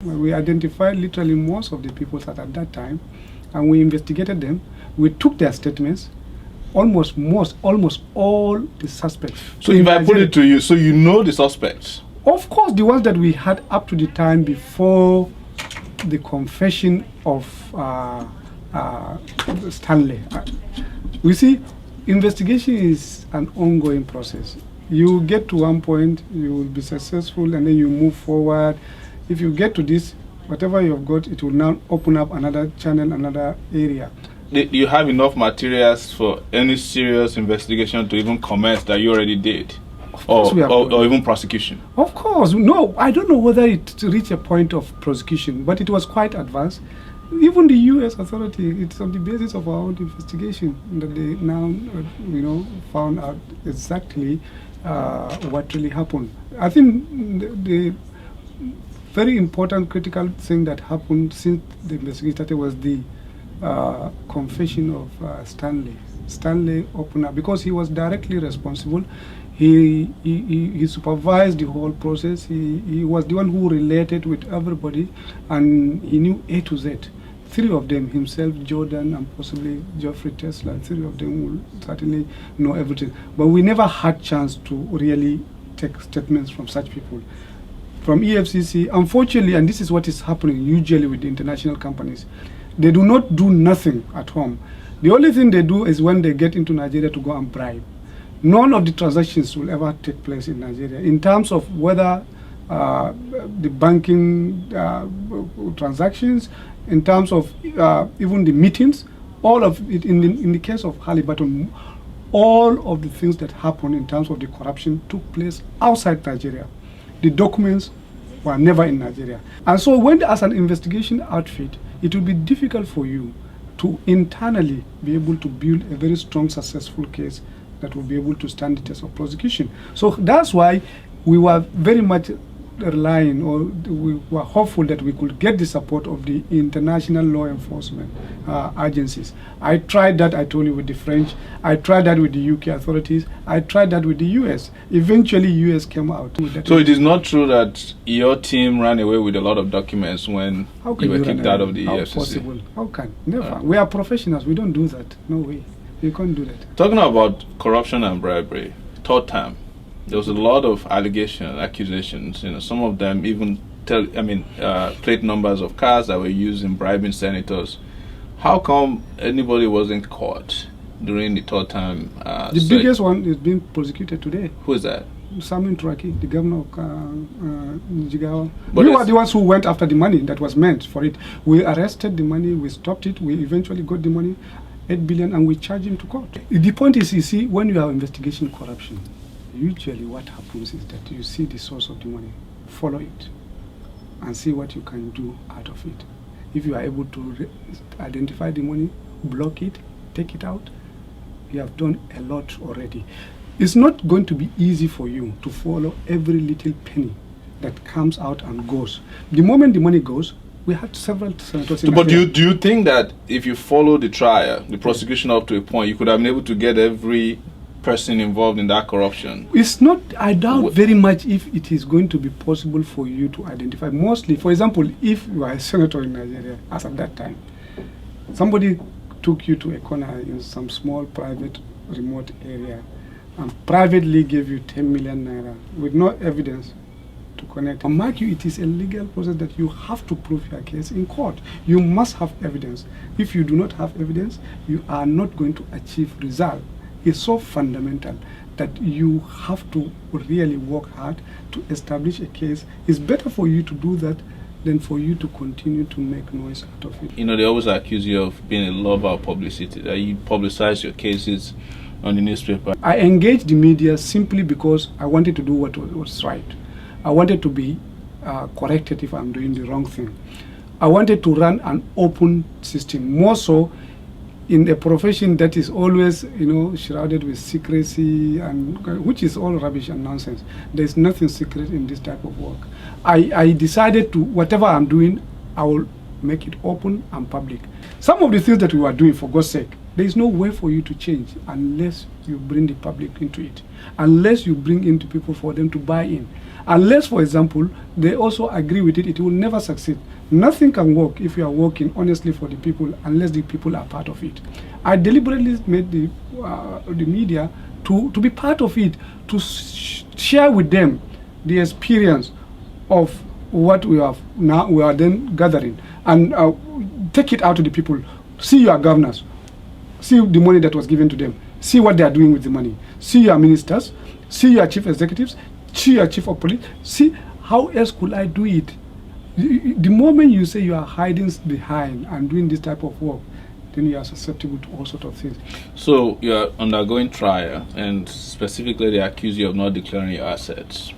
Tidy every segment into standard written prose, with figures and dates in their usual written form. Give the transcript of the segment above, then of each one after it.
We identified literally most of the people at that time, and we investigated them. We took their statements. Almost all the suspects. So if I put it to you, so you know the suspects? Of course, the ones that we had up to the time before the confession of Stanley. We see, investigation is an ongoing process. You get to one point, you will be successful, and then you move forward. If you get to this, whatever you've got, it will now open up another channel, another area. Do you have enough materials for any serious investigation to even commence that you already did? Or even prosecution? Of course. No, I don't know whether it reached a point of prosecution, but it was quite advanced. Even the U.S. authority, it's on the basis of our own investigation that they now, found out exactly what really happened. I think the very important critical thing that happened since the investigation started was the confession of Stanley. Stanley opened up because he was directly responsible. He supervised the whole process. He was the one who related with everybody, and he knew A to Z. Three of them, himself, Jordan, and possibly Geoffrey Tesla, three of them will certainly know everything. But we never had chance to really take statements from such people. From EFCC, unfortunately, and this is what is happening usually with the international companies, they do not do nothing at home. The only thing they do is when they get into Nigeria to go and bribe. None of the transactions will ever take place in Nigeria in terms of whether the banking transactions, in terms of even the meetings, all of it. In the case of Halliburton, all of the things that happened in terms of the corruption took place outside Nigeria. The documents were never in Nigeria. And so when, as an investigation outfit, it will be difficult for you to internally be able to build a very strong, successful case that will be able to stand the test of prosecution. So that's why we were very much relying, or we were hopeful that we could get the support of the international law enforcement agencies. I tried that, I told you, with the French. I tried that with the UK authorities. I tried that with the US. Eventually, US came out with that. So it is not true that your team ran away with a lot of documents when you were kicked out of the EFCC? How possible? How can? Never. We are professionals. We don't do that. No way. You can't do that. Talking about corruption and bribery, third time, there was a lot of accusations. Some of them even plate numbers of cars that were used in bribing senators. How come anybody wasn't caught during the third time? The biggest one is being prosecuted today. Who is that? Samin Turaki, the governor of Jigawa. We were the ones who went after the money that was meant for it. We arrested the money, we stopped it, we eventually got the money, 8 billion, and we charged him to court. The point is, you see, when you have investigation corruption, usually what happens is that you see the source of the money, follow it, and see what you can do out of it. If you are able to identify the money, block it, take it out, you have done a lot already. It's not going to be easy for you to follow every little penny that comes out and goes. The moment the money goes, we had several senators in But do you think that if you follow the trial, the prosecution up to a point, you could have been able to get every person involved in that corruption? It's not, I doubt very much if it is going to be possible for you to identify. Mostly, for example, if you are a senator in Nigeria, as at that time, somebody took you to a corner in some small private remote area and privately gave you 10 million naira with no evidence to connect. And mark you, it is a legal process that you have to prove your case in court. You must have evidence. If you do not have evidence, you are not going to achieve result. It's so fundamental that you have to really work hard to establish a case. It's better for you to do that than for you to continue to make noise out of it. They always accuse you of being a lover of publicity, that you publicize your cases on the newspaper. I engaged the media simply because I wanted to do what was right. I wanted to be corrected if I'm doing the wrong thing. I wanted to run an open system, more so in a profession that is always, shrouded with secrecy, and which is all rubbish and nonsense. There's nothing secret in this type of work. I decided to, whatever I'm doing, I will make it open and public. Some of the things that we were doing, for God's sake, There is no way for you to change unless you bring the public into it, unless you bring into people for them to buy in. Unless, for example, they also agree with it, it will never succeed. Nothing can work if you are working honestly for the people unless the people are part of it. I deliberately made the media to be part of it, to share with them the experience of what we have now, we are then gathering, and take it out to the people. See your governors, see the money that was given to them, see what they are doing with the money, see your ministers, see your chief executives, see your chief of police, see how else could I do it. The moment you say you are hiding behind and doing this type of work, then you are susceptible to all sorts of things. So you are undergoing trial, and specifically they accuse you of not declaring your assets.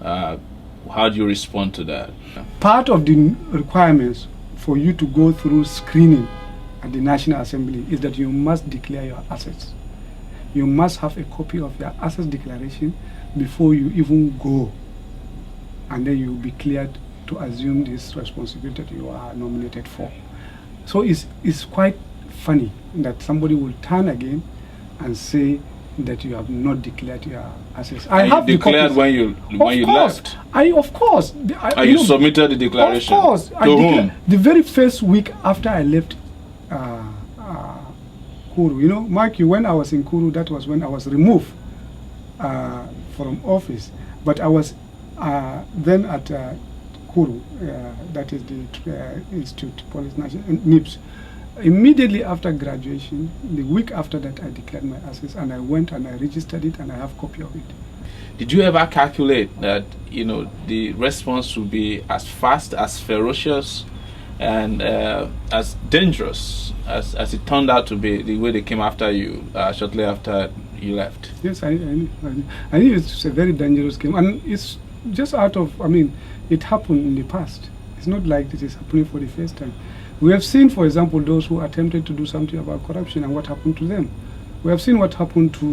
How do you respond to that? Part of the requirements for you to go through screening at the National Assembly is that you must declare your assets. You must have a copy of your assets declaration before you even go, and then you will be cleared to assume this responsibility that you are nominated for. So it's quite funny that somebody will turn again and say that you have not declared your assets. I have declared when you left. Of course. You submitted the declaration. Of course. To whom? The very first week after I left Kuru. You know, Mark, when I was in Kuru, that was when I was removed from office. But I was then at Kuru, that is the Institute Police National NIPS. Immediately after graduation, the week after that, I declared my assets, and I went and I registered it, and I have a copy of it. Did you ever calculate that, you know, the response would be as fast, as ferocious, and as dangerous as it turned out to be, the way they came after you shortly after you left? Yes, I knew it's a very dangerous game, and it's just out of, I mean, it happened in the past. It's not like this is happening for the first time. We have seen, for example, those who attempted to do something about corruption and what happened to them. We have seen what happened to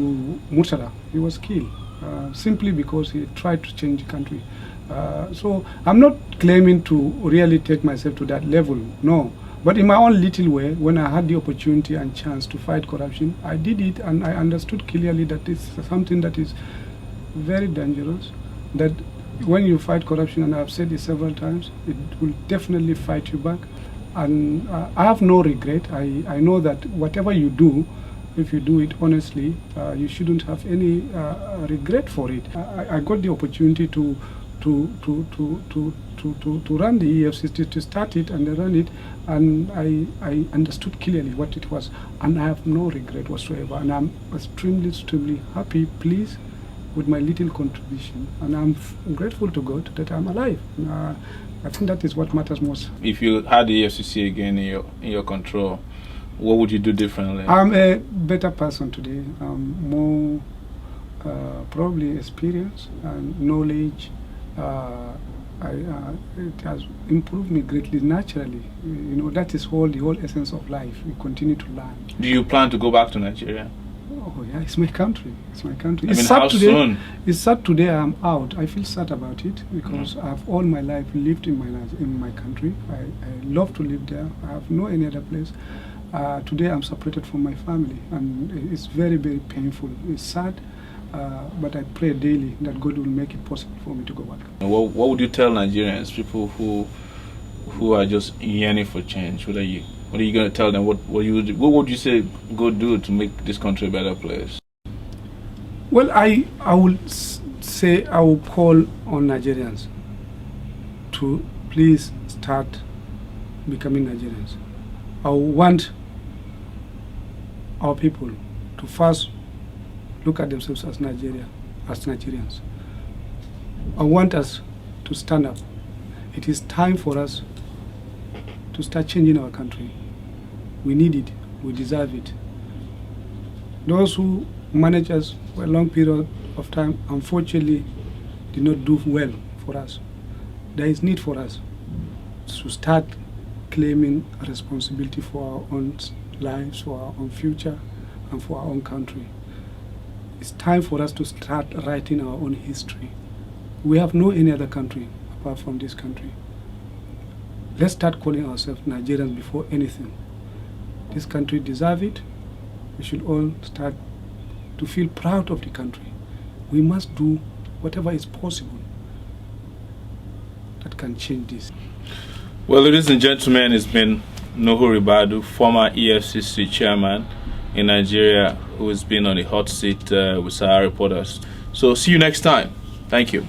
Murtala. He was killed simply because he tried to change the country. So I'm not claiming to really take myself to that level, no. But in my own little way, when I had the opportunity and chance to fight corruption, I did it, and I understood clearly that it's something that is very dangerous, that when you fight corruption, and I've said it several times, it will definitely fight you back. And I have no regret. I know that whatever you do, if you do it honestly, you shouldn't have any regret for it. I got the opportunity to run the EFCC, to start it and run it, and I understood clearly what it was, and I have no regret whatsoever. And I'm extremely happy, pleased with my little contribution, and I'm grateful to God that I'm alive. I think that is what matters most. If you had the EFCC again in your control, what would you do differently? I'm a better person today. I'm more probably experienced and knowledge. It has improved me greatly naturally. You know, that is the whole essence of life. We continue to learn. Do you plan to go back to Nigeria? Oh yeah, it's my country. It's my country. I mean, how soon? It's sad today I'm out. I feel sad about it because I've all my life lived in my country. I love to live there. I have no any other place. Today I'm separated from my family, and it's very painful. It's sad, but I pray daily that God will make it possible for me to go back. What would you tell Nigerians, people who are just yearning for change? What are you going to tell them? What would you say go do to make this country a better place? Well, I will say I will call on Nigerians to please start becoming Nigerians. I want our people to first look at themselves as Nigerians. I want us to stand up. It is time for us to start changing our country. We need it. We deserve it. Those who manage us for a long period of time, unfortunately, did not do well for us. There is need for us to start claiming responsibility for our own lives, for our own future, and for our own country. It's time for us to start writing our own history. We have no any other country apart from this country. Let's start calling ourselves Nigerians before anything. This country deserves it. we should all start to feel proud of the country. We must do whatever is possible that can change this. Well, ladies and gentlemen, it's been Nuhu Ribadu, former EFCC chairman in Nigeria, who has been on the hot seat with Sahara Reporters. So see you next time. Thank you.